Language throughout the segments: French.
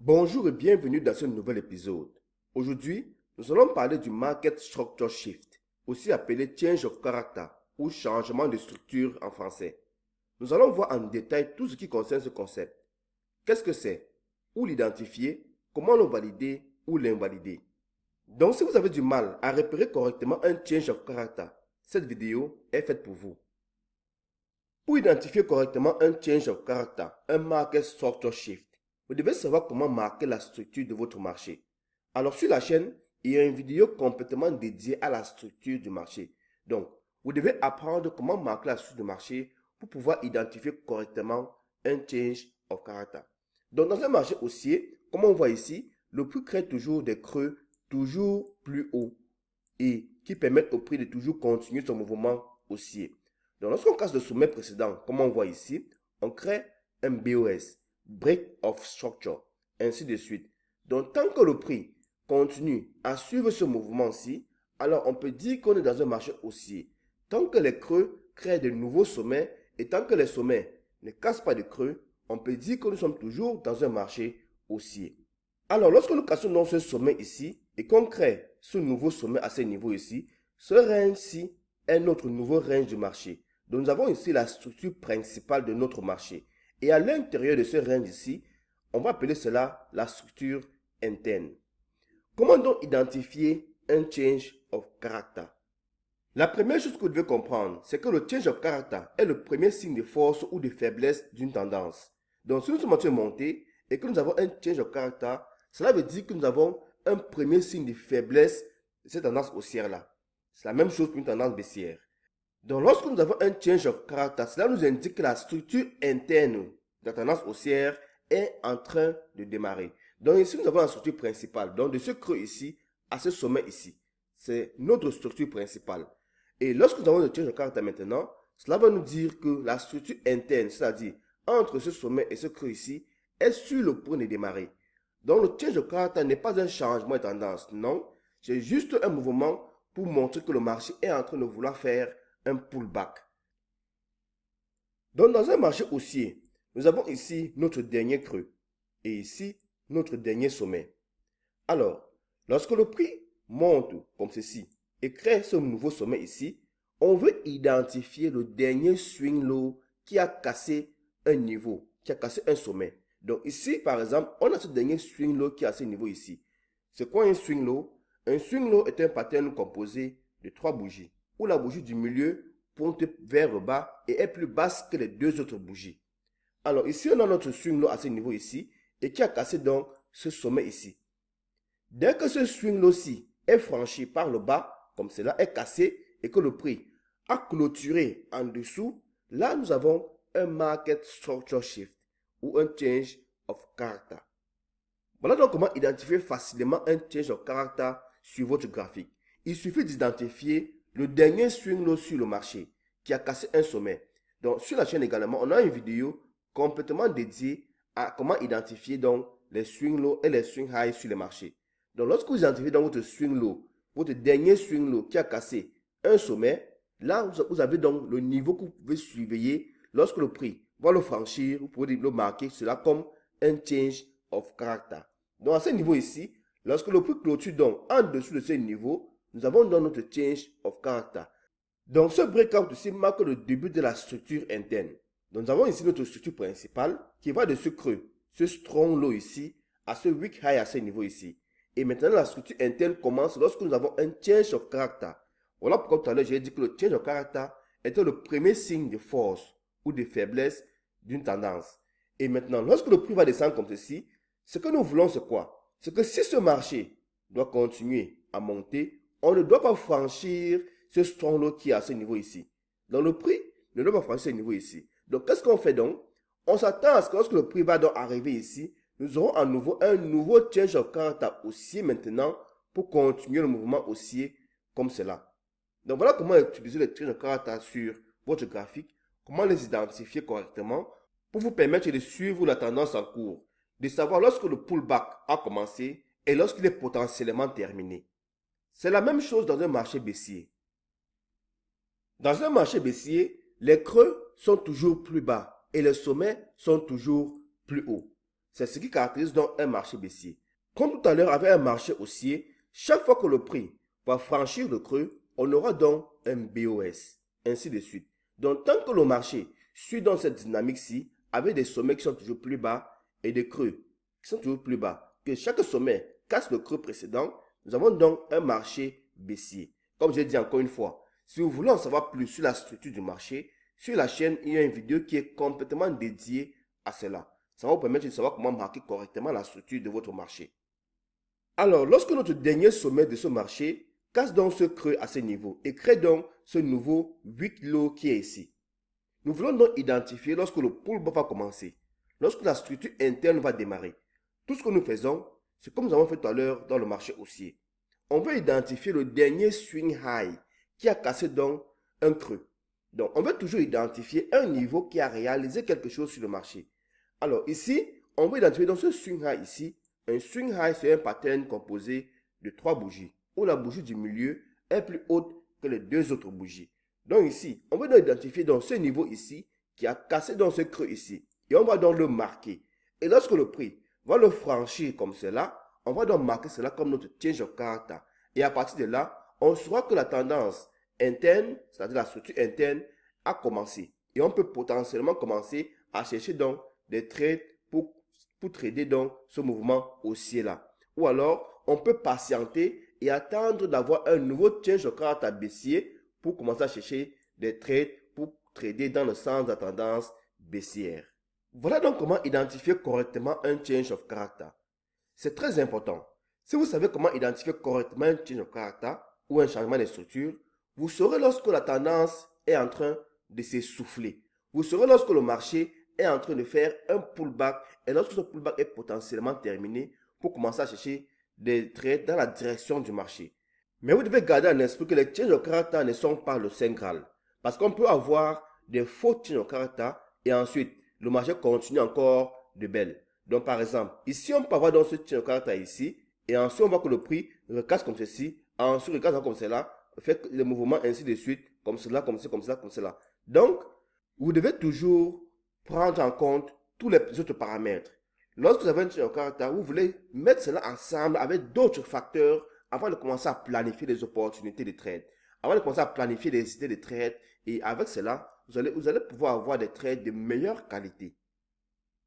Bonjour et bienvenue dans ce nouvel épisode. Aujourd'hui, nous allons parler du Market Structure Shift, aussi appelé Change of Character ou changement de structure en français. Nous allons voir en détail tout ce qui concerne ce concept. Qu'est-ce que c'est? Où l'identifier? Comment le valider ou l'invalider? Donc si vous avez du mal à repérer correctement un Change of Character, cette vidéo est faite pour vous. Pour identifier correctement un Change of Character, un Market Structure Shift, vous devez savoir comment marquer la structure de votre marché. Alors sur la chaîne, il y a une vidéo complètement dédiée à la structure du marché. Donc, vous devez apprendre comment marquer la structure du marché pour pouvoir identifier correctement un change of character. Donc, dans un marché haussier, comme on voit ici, le prix crée toujours des creux toujours plus hauts et qui permettent au prix de toujours continuer son mouvement haussier. Donc, lorsqu'on casse le sommet précédent, comme on voit ici, on crée un BOS. Break of structure, ainsi de suite. Donc, tant que le prix continue à suivre ce mouvement-ci, alors on peut dire qu'on est dans un marché haussier. Tant que les creux créent de nouveaux sommets et tant que les sommets ne cassent pas de creux, on peut dire que nous sommes toujours dans un marché haussier. Alors, lorsque nous cassons dans ce sommet ici et qu'on crée ce nouveau sommet à ce niveau ici, ce range-ci est notre nouveau range du marché. Donc, nous avons ici la structure principale de notre marché. Et à l'intérieur de ce range ici, on va appeler cela la structure interne. Comment donc identifier un change of character? La première chose que vous devez comprendre, c'est que le change of character est le premier signe de force ou de faiblesse d'une tendance. Donc si nous sommes en train de monter et que nous avons un change of character, cela veut dire que nous avons un premier signe de faiblesse de cette tendance haussière-là. C'est la même chose pour une tendance baissière. Donc, lorsque nous avons un change of character, cela nous indique que la structure interne de la tendance haussière est en train de démarrer. Donc, ici, nous avons la structure principale. Donc, de ce creux ici à ce sommet ici, c'est notre structure principale. Et lorsque nous avons le change of character maintenant, cela va nous dire que la structure interne, c'est-à-dire entre ce sommet et ce creux ici, est sur le point de démarrer. Donc, le change of character n'est pas un changement de tendance, non. C'est juste un mouvement pour montrer que le marché est en train de vouloir faire un pullback. Donc, dans un marché haussier, nous avons ici notre dernier creux et ici notre dernier sommet. Alors, lorsque le prix monte comme ceci et crée ce nouveau sommet ici, on veut identifier le dernier swing low qui a cassé un niveau, qui a cassé un sommet. Donc ici, par exemple, on a ce dernier swing low qui a ce niveau ici. C'est quoi un swing low? Un swing low est un pattern composé de 3 bougies, où la bougie du milieu pointe vers le bas et est plus basse que les deux autres bougies. Alors ici, on a notre swing low à ce niveau ici et qui a cassé donc ce sommet ici. Dès que ce swing low-ci est franchi par le bas, comme cela est cassé et que le prix a clôturé en dessous, là nous avons un market structure shift ou un change of character. Voilà donc comment identifier facilement un change of character sur votre graphique. Il suffit d'identifier le dernier swing low sur le marché qui a cassé un sommet. Donc sur la chaîne également, on a une vidéo complètement dédiée à comment identifier donc les swing low et les swing high sur les marchés. Donc lorsque vous identifiez dans votre swing low, votre dernier swing low qui a cassé un sommet, là vous avez donc le niveau que vous pouvez surveiller lorsque le prix va le franchir, vous pouvez le marquer cela comme un change of character. Donc à ce niveau ici, lorsque le prix clôture donc en dessous de ce niveau, nous avons donc notre change of character. Donc ce breakout ici marque le début de la structure interne. Donc nous avons ici notre structure principale qui va de ce creux, ce strong low ici, à ce weak high à ce niveau ici. Et maintenant la structure interne commence lorsque nous avons un change of character. Voilà pourquoi tout à l'heure j'ai dit que le change of character était le premier signe de force ou de faiblesse d'une tendance. Et maintenant, lorsque le prix va descendre comme ceci, ce que nous voulons c'est quoi? C'est que si ce marché doit continuer à monter, on ne doit pas franchir ce strong low qui est à ce niveau ici. Donc le prix ne doit pas franchir ce niveau ici. Donc qu'est-ce qu'on fait donc? On s'attend à ce que lorsque le prix va donc arriver ici, nous aurons à nouveau un nouveau change of character haussier maintenant pour continuer le mouvement haussier comme cela. Donc voilà comment utiliser les change of character sur votre graphique, comment les identifier correctement pour vous permettre de suivre la tendance en cours, de savoir lorsque le pullback a commencé et lorsqu'il est potentiellement terminé. C'est la même chose dans un marché baissier. Dans un marché baissier, les creux sont toujours plus bas et les sommets sont toujours plus hauts. C'est ce qui caractérise donc un marché baissier. Comme tout à l'heure avec un marché haussier, chaque fois que le prix va franchir le creux, on aura donc un BOS, ainsi de suite. Donc tant que le marché suit dans cette dynamique-ci, avec des sommets qui sont toujours plus bas et des creux qui sont toujours plus bas, que chaque sommet casse le creux précédent, nous avons donc un marché baissier. Comme j'ai dit encore une fois, si vous voulez en savoir plus sur la structure du marché, sur la chaîne, il y a une vidéo qui est complètement dédiée à cela. Ça va vous permettre de savoir comment marquer correctement la structure de votre marché. Alors, lorsque notre dernier sommet de ce marché casse donc ce creux à ce niveau et crée donc ce nouveau weak low qui est ici, nous voulons donc identifier lorsque le pullback va commencer, lorsque la structure interne va démarrer. Tout ce que nous faisons, c'est comme nous avons fait tout à l'heure dans le marché haussier. On veut identifier le dernier swing high qui a cassé donc un creux. Donc, on veut toujours identifier un niveau qui a réalisé quelque chose sur le marché. Alors ici, on veut identifier dans ce swing high ici. Un swing high, c'est un pattern composé de 3 bougies, où la bougie du milieu est plus haute que les 2 autres bougies. Donc ici, on veut donc identifier dans ce niveau ici, qui a cassé dans ce creux ici. Et on va donc le marquer. Et lorsque le prix va le franchir comme cela, on va donc marquer cela comme notre change of character. Et à partir de là, on saura que la tendance interne, c'est-à-dire la structure interne, a commencé. Et on peut potentiellement commencer à chercher donc des trades pour trader donc ce mouvement haussier là. Ou alors, on peut patienter et attendre d'avoir un nouveau change of character baissier pour commencer à chercher des trades pour trader dans le sens de la tendance baissière. Voilà donc comment identifier correctement un change of character. C'est très important. Si vous savez comment identifier correctement un change of character ou un changement de structure, vous saurez lorsque la tendance est en train de s'essouffler. Vous saurez lorsque le marché est en train de faire un pullback et lorsque ce pullback est potentiellement terminé pour commencer à chercher des trades dans la direction du marché. Mais vous devez garder en esprit que les change of character ne sont pas le Saint Graal. Parce qu'on peut avoir des faux change of character et ensuite le marché continue encore de belle. Donc par exemple, ici on peut avoir donc ce change of character ici et ensuite on voit que le prix recasse comme ceci, ensuite recasse comme cela, fait le mouvement ainsi de suite, comme cela, comme cela, comme cela, comme cela. Donc, vous devez toujours prendre en compte tous les autres paramètres. Lorsque vous avez un change of character, vous voulez mettre cela ensemble avec d'autres facteurs avant de commencer à planifier les opportunités de trade, avant de commencer à planifier les idées de trade. Et avec cela, vous allez pouvoir avoir des trades de meilleure qualité.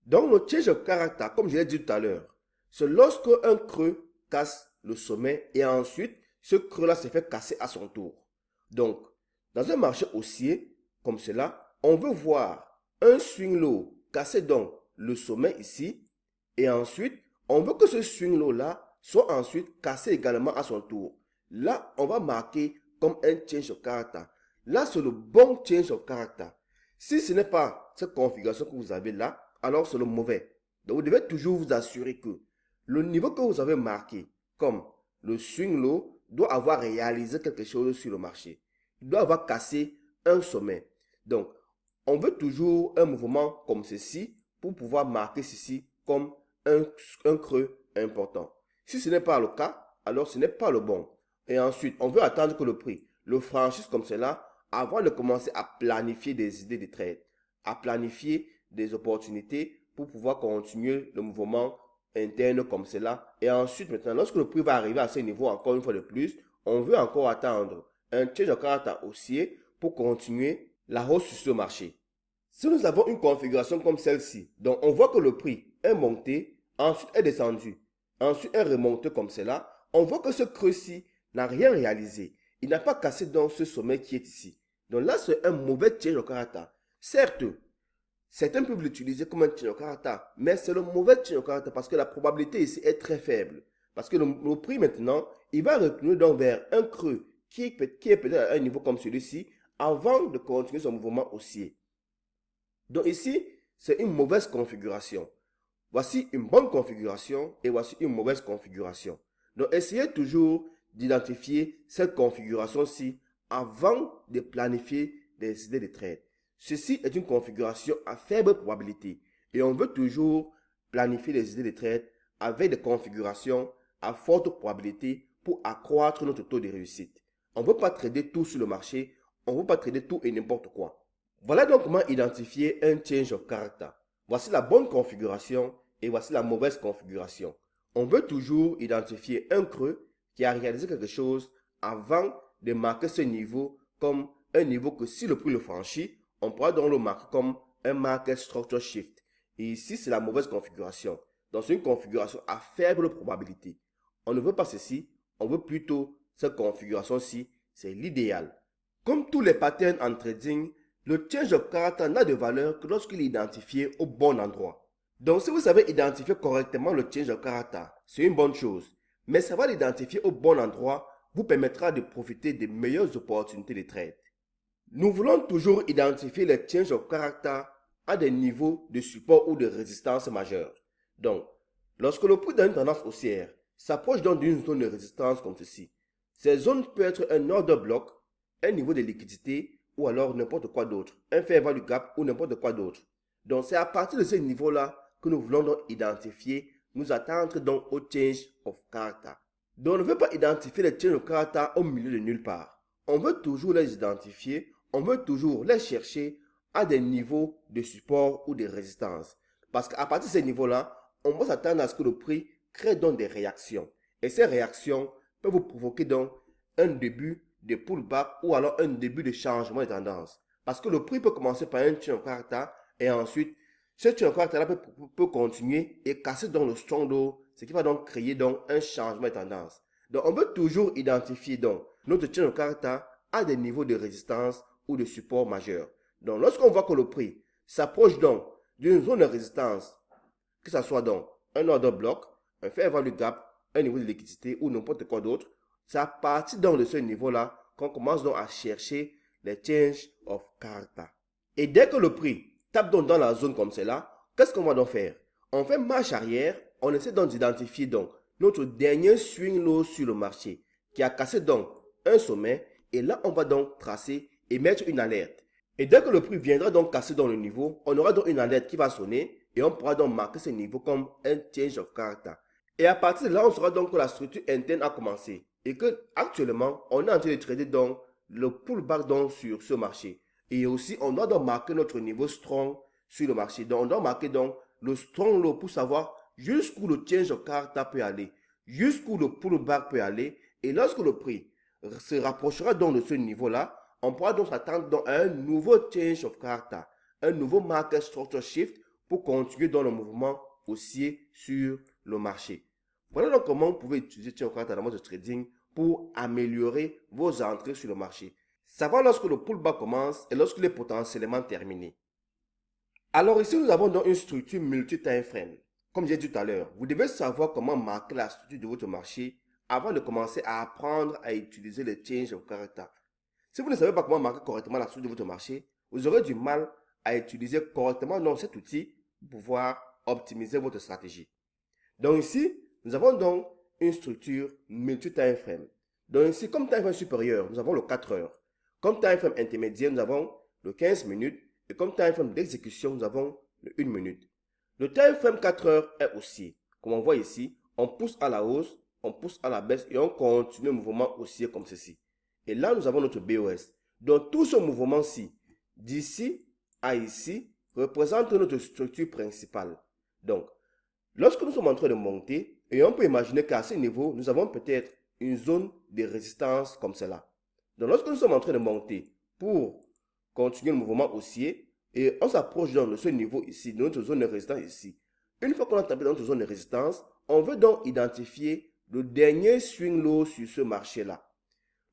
Donc, le change of character, comme je l'ai dit tout à l'heure, c'est lorsque un creux casse le sommet et ensuite, ce creux-là se fait casser à son tour. Donc, dans un marché haussier comme cela, on veut voir un swing low casser donc le sommet ici et ensuite, on veut que ce swing low-là soit ensuite cassé également à son tour. Là, on va marquer comme un change of character. Là, c'est le bon change of character. Si ce n'est pas cette configuration que vous avez là, alors c'est le mauvais. Donc, vous devez toujours vous assurer que le niveau que vous avez marqué comme le swing low doit avoir réalisé quelque chose sur le marché. Il doit avoir cassé un sommet. Donc, on veut toujours un mouvement comme ceci pour pouvoir marquer ceci comme un creux important. Si ce n'est pas le cas, alors ce n'est pas le bon. Et ensuite, on veut attendre que le prix le franchisse comme cela avant de commencer à planifier des idées de trade, à planifier des opportunités pour pouvoir continuer le mouvement interne comme cela. Et ensuite, maintenant, lorsque le prix va arriver à ce niveau, encore une fois de plus, on veut encore attendre un change of character haussier pour continuer la hausse sur ce marché. Si nous avons une configuration comme celle-ci, donc on voit que le prix est monté, ensuite est descendu, ensuite est remonté comme cela, on voit que ce creux-ci n'a rien réalisé. Il n'a pas cassé dans ce sommet qui est ici. Donc là, c'est un mauvais change of character. Certes, certains peuvent l'utiliser comme un change of character, mais c'est le mauvais change of character parce que la probabilité ici est très faible. Parce que le prix maintenant, il va reculer donc vers un creux qui est peut-être à un niveau comme celui-ci avant de continuer son mouvement haussier. Donc ici, c'est une mauvaise configuration. Voici une bonne configuration et voici une mauvaise configuration. Donc essayez toujours d'identifier cette configuration-ci avant de planifier des idées de trade. Ceci est une configuration à faible probabilité et on veut toujours planifier les idées de trade avec des configurations à forte probabilité pour accroître notre taux de réussite. On ne veut pas trader tout sur le marché, on ne veut pas trader tout et n'importe quoi. Voilà donc comment identifier un change of character. Voici la bonne configuration et voici la mauvaise configuration. On veut toujours identifier un creux qui a réalisé quelque chose avant de marquer ce niveau comme un niveau que si le prix le franchit, on pourra donc le marquer comme un market structure shift. Et ici, c'est la mauvaise configuration. Dans une configuration à faible probabilité. On ne veut pas ceci, on veut plutôt cette configuration-ci, c'est l'idéal. Comme tous les patterns en trading, le change of character n'a de valeur que lorsqu'il est identifié au bon endroit. Donc si vous savez identifier correctement le change of character, c'est une bonne chose. Mais savoir l'identifier au bon endroit vous permettra de profiter des meilleures opportunités de trade. Nous voulons toujours identifier les change of character à des niveaux de support ou de résistance majeure. Donc, lorsque le prix d'une tendance haussière s'approche donc d'une zone de résistance comme ceci, ces zones peuvent être un order block, un niveau de liquidité ou alors n'importe quoi d'autre, un fair value gap ou n'importe quoi d'autre. Donc, c'est à partir de ce niveau-là que nous voulons donc identifier, nous attendre donc au change of character. Donc, on ne veut pas identifier les change of character au milieu de nulle part. On veut toujours les identifier, on veut toujours les chercher à des niveaux de support ou de résistance. Parce qu'à partir de ces niveaux-là, on va s'attendre à ce que le prix crée donc des réactions. Et ces réactions peuvent vous provoquer donc un début de pullback ou alors un début de changement de tendance. Parce que le prix peut commencer par un change of character et ensuite, ce change of character peut continuer et casser donc le strong low, ce qui va donc créer donc un changement de tendance. Donc, on veut toujours identifier donc notre change of character à des niveaux de résistance ou de support majeur. Donc, lorsqu'on voit que le prix s'approche donc d'une zone de résistance, que ce soit donc un order block, un fair value gap, un niveau de liquidité ou n'importe quoi d'autre, c'est à partir donc de ce niveau-là qu'on commence donc à chercher les change of character. Et dès que le prix tape donc dans la zone comme celle-là, qu'est-ce qu'on va donc faire? On fait marche arrière, on essaie donc d'identifier donc notre dernier swing low sur le marché qui a cassé donc un sommet et là on va donc tracer et mettre une alerte. Et dès que le prix viendra donc casser dans le niveau, on aura donc une alerte qui va sonner et on pourra donc marquer ce niveau comme un change of character. Et à partir de là, on saura donc que la structure interne a commencé et que actuellement, on est en train de trader donc le pullback donc sur ce marché. Et aussi, on doit donc marquer notre niveau strong sur le marché. Donc, on doit marquer donc le strong low pour savoir jusqu'où le change of character peut aller, jusqu'où le pullback peut aller. Et lorsque le prix se rapprochera donc de ce niveau-là, on pourra donc s'attendre à un nouveau change of character, un nouveau market structure shift pour continuer dans le mouvement haussier sur le marché. Voilà donc comment vous pouvez utiliser change of character dans votre trading pour améliorer vos entrées sur le marché. Savoir lorsque le pullback commence et lorsqu'il est potentiellement terminé. Alors ici, nous avons donc une structure multi-time frame. Comme j'ai dit tout à l'heure, vous devez savoir comment marquer la structure de votre marché avant de commencer à apprendre à utiliser le change of character. Si vous ne savez pas comment marquer correctement la structure de votre marché, vous aurez du mal à utiliser correctement donc cet outil pour pouvoir optimiser votre stratégie. Donc ici, nous avons donc une structure multi-time frame. Donc ici, comme time frame supérieur, nous avons le 4 heures. Comme time frame intermédiaire, nous avons le 15 minutes. Et comme time frame d'exécution, nous avons le 1 minute. Le time frame 4 heures est haussier. Comme on voit ici, on pousse à la hausse, on pousse à la baisse et on continue le mouvement haussier comme ceci. Et là, nous avons notre BOS. Donc, tout ce mouvement-ci, d'ici à ici, représente notre structure principale. Donc, lorsque nous sommes en train de monter, et on peut imaginer qu'à ce niveau, nous avons peut-être une zone de résistance comme cela. Donc, lorsque nous sommes en train de monter pour continuer le mouvement haussier, et on s'approche donc de ce niveau ici, de notre zone de résistance ici. Une fois qu'on a tapé dans notre zone de résistance, on veut donc identifier le dernier swing low sur ce marché-là.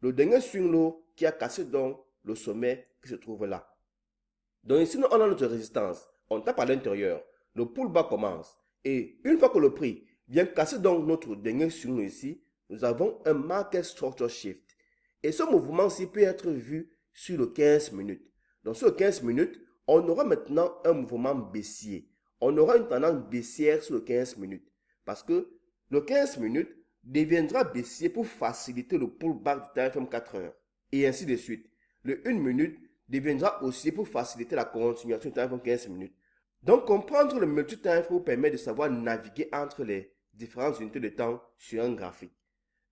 Le dernier swing low qui a cassé donc le sommet qui se trouve là. Donc ici, on a notre résistance. On tape à l'intérieur. Le pullback commence. Et une fois que le prix vient casser donc notre dernier swing low ici, nous avons un market structure shift. Et ce mouvement-ci peut être vu sur le 15 minutes. Donc sur le 15 minutes, on aura maintenant un mouvement baissier. On aura une tendance baissière sur le 15 minutes. Parce que le 15 minutes deviendra baissier pour faciliter le pullback du time frame 4 heures. Et ainsi de suite. Le 1 minute deviendra haussier pour faciliter la continuation du time frame 15 minutes. Donc comprendre le multi-time frame permet de savoir naviguer entre les différentes unités de temps sur un graphique.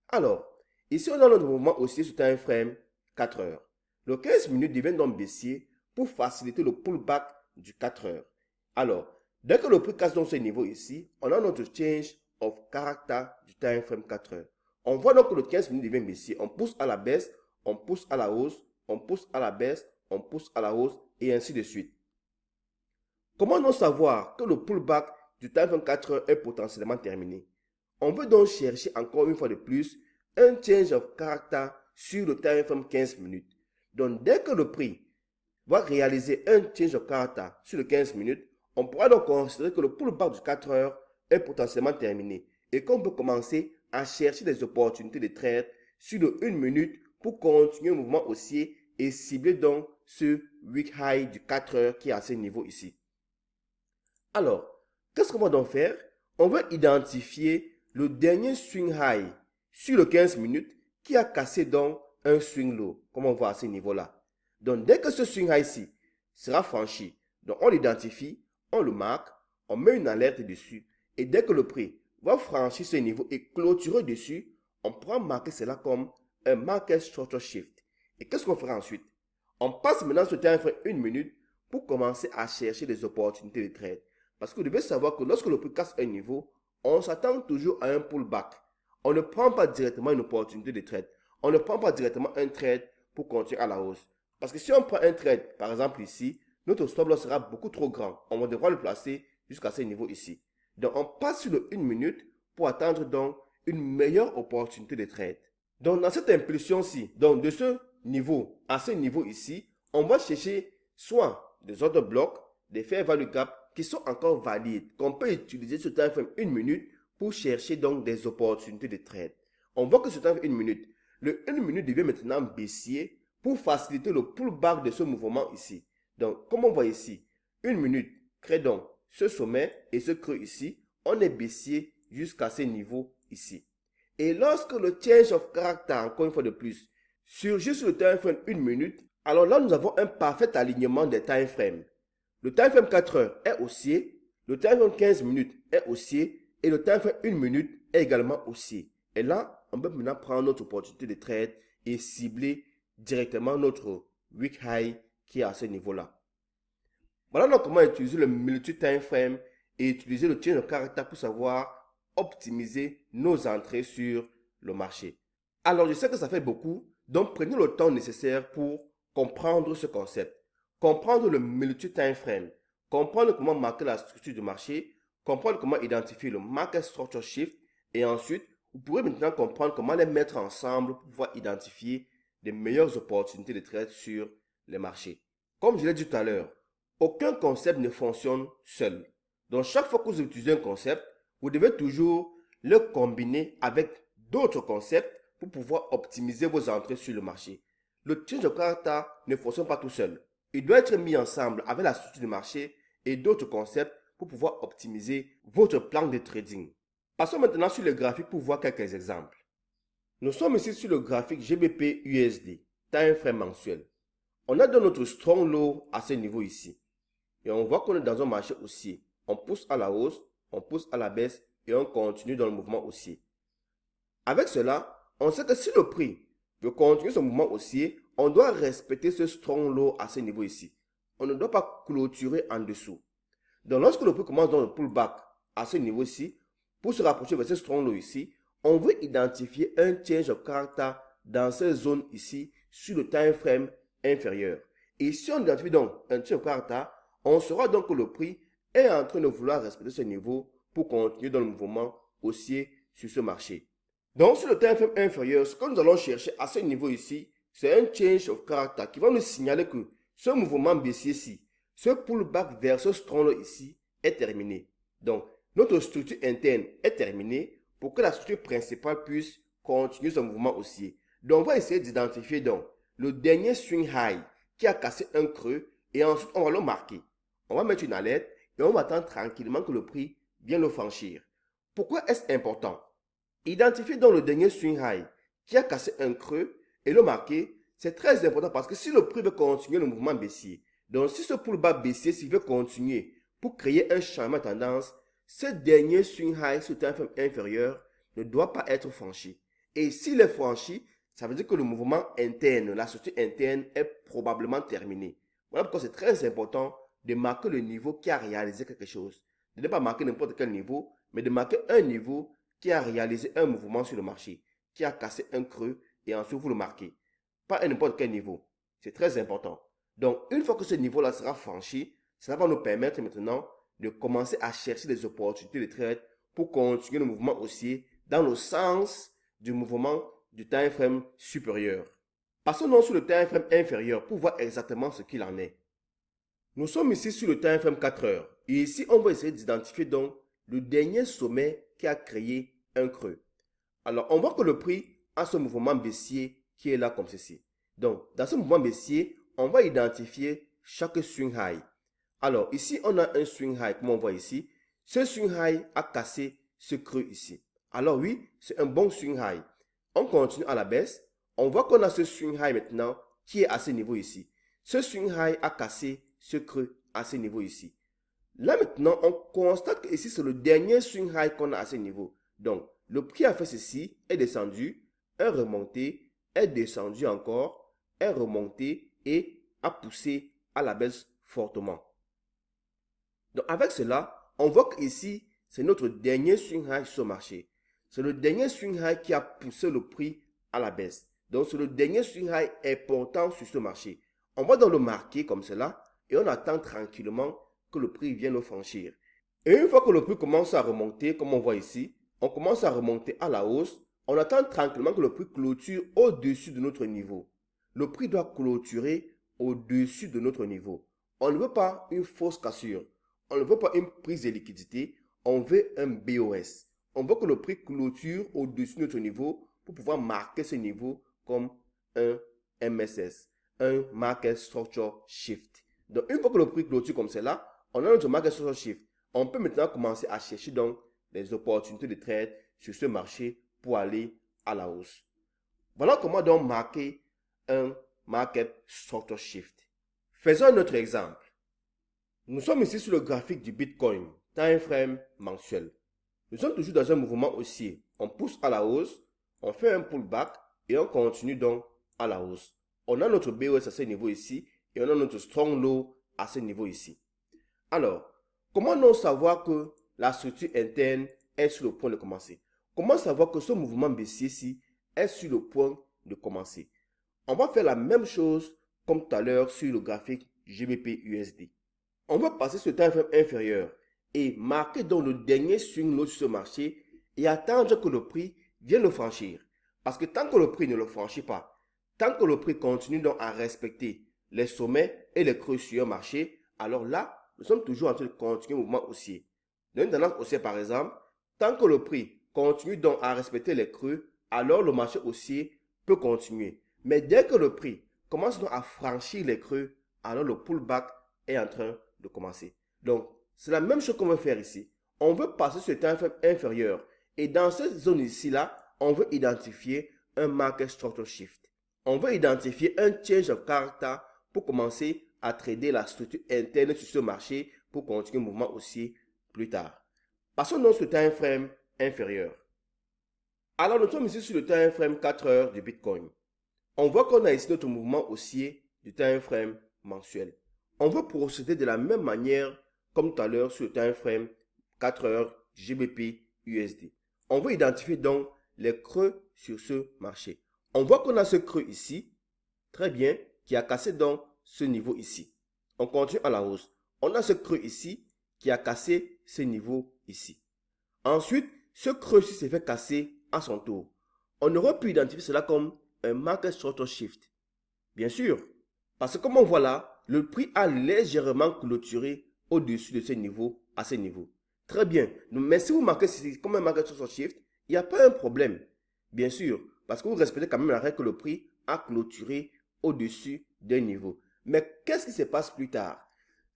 Alors, ici on a notre mouvement haussier sur time frame 4 heures. Le 15 minutes devient donc baissier pour faciliter le pullback du 4 heures. Alors, Dès que le prix casse donc ce niveau ici, on a notre change of character du time frame 4 heures. On voit donc que le 15 minutes devient baissier. On pousse à la baisse, on pousse à la hausse, on pousse à la baisse, on pousse à la hausse et ainsi de suite. Comment donc savoir que le pullback du time frame 4 heures est potentiellement terminé? On veut donc chercher encore une fois de plus un change of character sur le time frame 15 minutes. Donc dès que le prix va réaliser un change of character sur le 15 minutes, on pourra donc considérer que le pullback du 4 heures est potentiellement terminé et qu'on peut commencer à chercher des opportunités de trade sur le 1 minute pour continuer le mouvement haussier et cibler donc ce week high du 4 heures qui est à ce niveau ici. Alors, qu'est-ce qu'on va donc faire? On va identifier le dernier swing high sur le 15 minutes qui a cassé donc un swing low, comme on voit à ce niveau-là. Donc, dès que ce swing high-ci sera franchi, donc on l'identifie, on le marque, on met une alerte dessus, et dès que le prix va franchir ce niveau et clôturer dessus, on pourra marquer cela comme un market structure shift. Et qu'est-ce qu'on fera ensuite? On passe maintenant sur le time frame 1 minute pour commencer à chercher des opportunités de trade. Parce que vous devez savoir que lorsque le prix casse un niveau, on s'attend toujours à un pullback. On ne prend pas directement une opportunité de trade. On ne prend pas directement un trade pour continuer à la hausse. Parce que si on prend un trade, par exemple ici, notre stop loss sera beaucoup trop grand. On va devoir le placer jusqu'à ce niveau ici. Donc on passe sur le 1 minute pour attendre donc une meilleure opportunité de trade. Donc dans cette impulsion-ci, donc de ce niveau à ce niveau ici, on va chercher soit des autres blocs, des fair value gap qui sont encore valides, qu'on peut utiliser ce time frame 1 minute pour chercher donc des opportunités de trade. On voit que ce time frame 1 minute, le 1 minute devient maintenant baissier pour faciliter le pullback de ce mouvement ici. Donc, comme on voit ici, 1 minute crée donc ce sommet et ce creux ici. On est baissier jusqu'à ce niveau ici. Et lorsque le change of character, encore une fois de plus, surgit sur le time frame 1 minute, alors là, nous avons un parfait alignement des time frames. Le time frame 4 heures est haussier, le time frame 15 minutes est haussier et le time frame 1 minute est également haussier. Et là, on peut maintenant prendre notre opportunité de trade et cibler directement notre week high qui est à ce niveau-là. Voilà donc comment utiliser le multi-time frame et utiliser le change of character pour savoir optimiser nos entrées sur le marché. Alors, je sais que ça fait beaucoup, donc prenez le temps nécessaire pour comprendre ce concept, comprendre le multi-time frame, comprendre comment marquer la structure du marché, comprendre comment identifier le market structure shift et ensuite, vous pourrez maintenant comprendre comment les mettre ensemble pour pouvoir identifier les meilleures opportunités de trade sur les marchés. Comme je l'ai dit tout à l'heure, aucun concept ne fonctionne seul. Donc, chaque fois que vous utilisez un concept, vous devez toujours le combiner avec d'autres concepts pour pouvoir optimiser vos entrées sur le marché. Le change of character ne fonctionne pas tout seul. Il doit être mis ensemble avec la structure du marché et d'autres concepts pour pouvoir optimiser votre plan de trading. Passons maintenant sur le graphique pour voir quelques exemples. Nous sommes ici sur le graphique GBP USD, time frame mensuel. On a donc notre strong low à ce niveau ici. Et on voit qu'on est dans un marché haussier. On pousse à la hausse, on pousse à la baisse et on continue dans le mouvement haussier. Avec cela, on sait que si le prix veut continuer son mouvement haussier, on doit respecter ce strong low à ce niveau ici. On ne doit pas clôturer en dessous. Donc lorsque le prix commence dans le pullback à ce niveau-ci, pour se rapprocher de ce strong low ici, on veut identifier un change of character dans cette zone ici sur le time frame inférieur. Et si on identifie donc un change of character, on saura donc que le prix est en train de vouloir respecter ce niveau pour continuer dans le mouvement haussier sur ce marché. Donc sur le time frame inférieur, ce que nous allons chercher à ce niveau ici, c'est un change of character qui va nous signaler que ce mouvement baissier-ci, ce pullback vers ce strong low ici est terminé. Donc notre structure interne est terminée pour que la structure principale puisse continuer son mouvement haussier. Donc on va essayer d'identifier donc le dernier swing high qui a cassé un creux et ensuite on va le marquer. On va mettre une alerte et on va attendre tranquillement que le prix vienne le franchir. Pourquoi est-ce important? Identifier donc le dernier swing high qui a cassé un creux et le marquer, c'est très important parce que si le prix veut continuer le mouvement baissier, donc si ce pullback baissier s'il veut continuer pour créer un changement de tendance, ce dernier swing high sur le time frame inférieur ne doit pas être franchi. Et s'il est franchi, ça veut dire que le mouvement interne, la structure interne est probablement terminé. Voilà pourquoi c'est très important de marquer le niveau qui a réalisé quelque chose. de ne pas marquer n'importe quel niveau, mais de marquer un niveau qui a réalisé un mouvement sur le marché, qui a cassé un creux et ensuite vous le marquez. Pas n'importe quel niveau. C'est très important. Donc, une fois que ce niveau-là sera franchi, cela va nous permettre maintenant de commencer à chercher des opportunités de trade pour continuer le mouvement haussier dans le sens du mouvement du time frame supérieur. Passons donc sur le time frame inférieur pour voir exactement ce qu'il en est. Nous sommes ici sur le time frame 4 heures et ici on va essayer d'identifier donc le dernier sommet qui a créé un creux. Alors on voit que le prix a ce mouvement baissier qui est là comme ceci. Donc dans ce mouvement baissier, on va identifier chaque swing high. Alors ici on a un swing high comme on voit ici. Ce swing high a cassé ce creux ici. Alors oui, c'est un bon swing high. On continue à la baisse. On voit qu'on a ce swing high maintenant qui est à ce niveau ici. Ce swing high a cassé ce creux à ce niveau ici. Là maintenant, on constate que ici c'est le dernier swing high qu'on a à ce niveau. Donc, le prix a fait ceci, est descendu, est remonté, est descendu encore, est remonté et a poussé à la baisse fortement. Donc, avec cela, on voit qu'ici, c'est notre dernier swing high sur le marché. C'est le dernier swing high qui a poussé le prix à la baisse. Donc, c'est le dernier swing high important sur ce marché. On va donc le marquer comme cela et on attend tranquillement que le prix vienne le franchir. Et une fois que le prix commence à remonter, comme on voit ici, on commence à remonter à la hausse, on attend tranquillement que le prix clôture au-dessus de notre niveau. Le prix doit clôturer au-dessus de notre niveau. On ne veut pas une fausse cassure. On ne veut pas une prise de liquidité. On veut un BOS. On veut que le prix clôture au-dessus de notre niveau pour pouvoir marquer ce niveau comme un MSS, un Market Structure Shift. Donc, une fois que le prix clôture comme cela, on a notre Market Structure Shift. On peut maintenant commencer à chercher donc des opportunités de trade sur ce marché pour aller à la hausse. Voilà comment donc marquer un Market Structure Shift. Faisons un autre exemple. Nous sommes ici sur le graphique du Bitcoin, time frame mensuel. Nous sommes toujours dans un mouvement haussier. On pousse à la hausse, on fait un pullback et on continue donc à la hausse. On a notre BOS à ce niveau ici et on a notre strong low à ce niveau ici. Alors, comment nous savoir que la structure interne est sur le point de commencer? Comment savoir que ce mouvement baissier-ci est sur le point de commencer? On va faire la même chose comme tout à l'heure sur le graphique GBP USD. On va passer ce time frame inférieur et marquer donc le dernier swing low sur ce marché et attendre que le prix vienne le franchir. Parce que tant que le prix ne le franchit pas, tant que le prix continue donc à respecter les sommets et les creux sur un marché, alors là, nous sommes toujours en train de continuer le mouvement haussier. Dans une tendance haussière par exemple, tant que le prix continue donc à respecter les creux, alors le marché haussier peut continuer. Mais dès que le prix commence donc à franchir les creux, alors le pullback est en train de commencer. Donc, c'est la même chose qu'on veut faire ici. On veut passer sur le time frame inférieur. Et dans cette zone ici-là, on veut identifier un market structure shift. On veut identifier un change of character pour commencer à trader la structure interne sur ce marché pour continuer le mouvement haussier plus tard. Passons donc sur le time frame inférieur. Alors, nous sommes ici sur le time frame 4 heures du Bitcoin. On voit qu'on a ici notre mouvement haussier du time frame mensuel. On veut procéder de la même manière comme tout à l'heure sur le time frame 4 heures du GBP USD. On veut identifier donc les creux sur ce marché. On voit qu'on a ce creux ici, très bien, qui a cassé donc ce niveau ici. On continue à la hausse. On a ce creux ici qui a cassé ce niveau ici. Ensuite, ce creux-ci s'est fait casser à son tour. On aurait pu identifier cela comme un market structure shift. Bien sûr, parce que comme on voit là, le prix a légèrement clôturé au-dessus de ce niveau à ce niveau. Très bien, mais si vous marquez ceci comme un market structure shift, il n'y a pas un problème. Bien sûr, parce que vous respectez quand même la règle que le prix a clôturé au-dessus d'un niveau. Mais qu'est-ce qui se passe plus tard?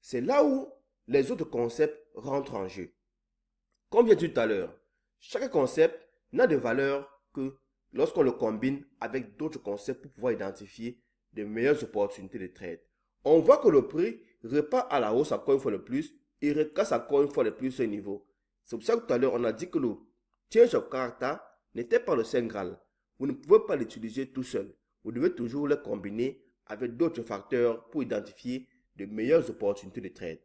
C'est là où les autres concepts rentrent en jeu. Comme j'ai dit tout à l'heure, chaque concept n'a de valeur que lorsqu'on le combine avec d'autres concepts pour pouvoir identifier de meilleures opportunités de trade. On voit que le prix repart à la hausse encore une fois de plus et recasse encore une fois de plus ce niveau. C'est pour ça que tout à l'heure on a dit que le change of character n'était pas le Saint Graal. Vous ne pouvez pas l'utiliser tout seul. Vous devez toujours le combiner avec d'autres facteurs pour identifier de meilleures opportunités de trade.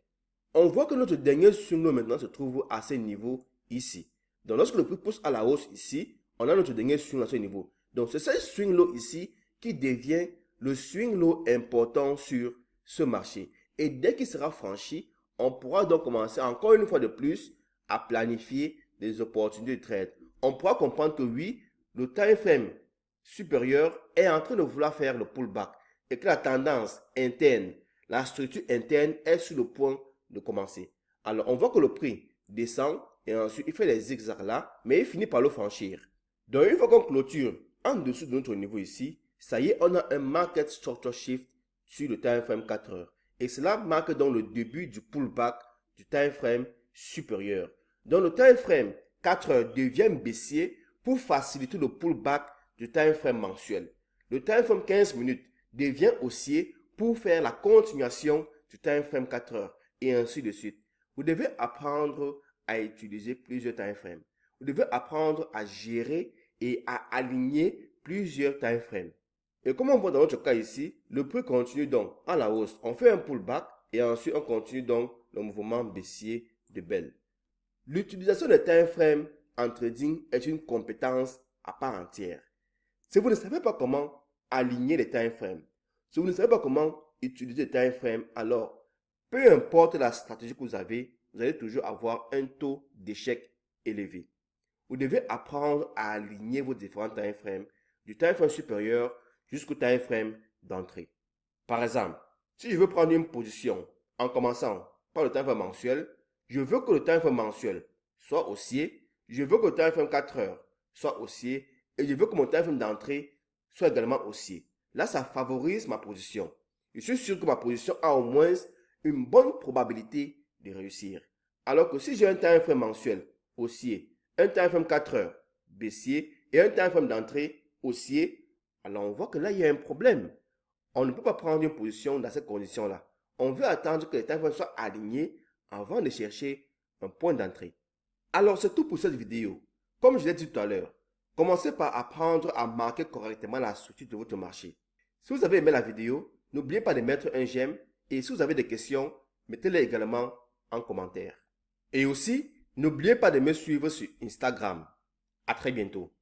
On voit que notre dernier swing low maintenant se trouve à ce niveau ici. Donc lorsque le prix pousse à la hausse ici, on a notre dernier swing à ce niveau. Donc c'est ce swing low ici qui devient le swing low important sur ce marché. Et dès qu'il sera franchi, on pourra donc commencer encore une fois de plus à planifier des opportunités de trade. On pourra comprendre que oui, le time frame supérieur est en train de vouloir faire le pullback et que la tendance interne, la structure interne est sur le point de commencer. Alors on voit que le prix descend et ensuite il fait les zigzags là, mais il finit par le franchir. Donc une fois qu'on clôture en dessous de notre niveau ici, ça y est, on a un market structure shift sur le time frame 4 heures. Et cela marque donc le début du pullback du time frame supérieur. Donc le time frame 4 heures devient baissier pour faciliter le pullback du time frame mensuel. Le time frame 15 minutes devient haussier pour faire la continuation du time frame 4 heures et ainsi de suite. Vous devez apprendre à utiliser plusieurs time frames. Vous devez apprendre à gérer et à aligner plusieurs time frames. Et comme on voit dans notre cas ici, le prix continue donc à la hausse. On fait un pullback et ensuite on continue donc le mouvement baissier de Bell. L'utilisation des time frames en trading est une compétence à part entière. Si vous ne savez pas comment aligner les time frames, si vous ne savez pas comment utiliser les time frames, alors peu importe la stratégie que vous allez toujours avoir un taux d'échec élevé. Vous devez apprendre à aligner vos différents time frames, du time frame supérieur jusqu'au time frame d'entrée. Par exemple, si je veux prendre une position en commençant par le time frame mensuel, je veux que le time frame mensuel soit haussier, je veux que le time frame 4 heures soit haussier et je veux que mon time frame d'entrée soit également haussier. Là, ça favorise ma position. Je suis sûr que ma position a au moins une bonne probabilité de réussir. Alors que si j'ai un time frame mensuel haussier, un time frame 4 heures baissier et un time frame d'entrée haussier, alors on voit que là, il y a un problème. On ne peut pas prendre une position dans ces conditions-là. On veut attendre que les time frames soient alignés avant de chercher un point d'entrée. Alors, c'est tout pour cette vidéo. Comme je l'ai dit tout à l'heure, commencez par apprendre à marquer correctement la structure de votre marché. Si vous avez aimé la vidéo, n'oubliez pas de mettre un j'aime et si vous avez des questions, mettez-les également en commentaire. Et aussi, n'oubliez pas de me suivre sur Instagram. À très bientôt.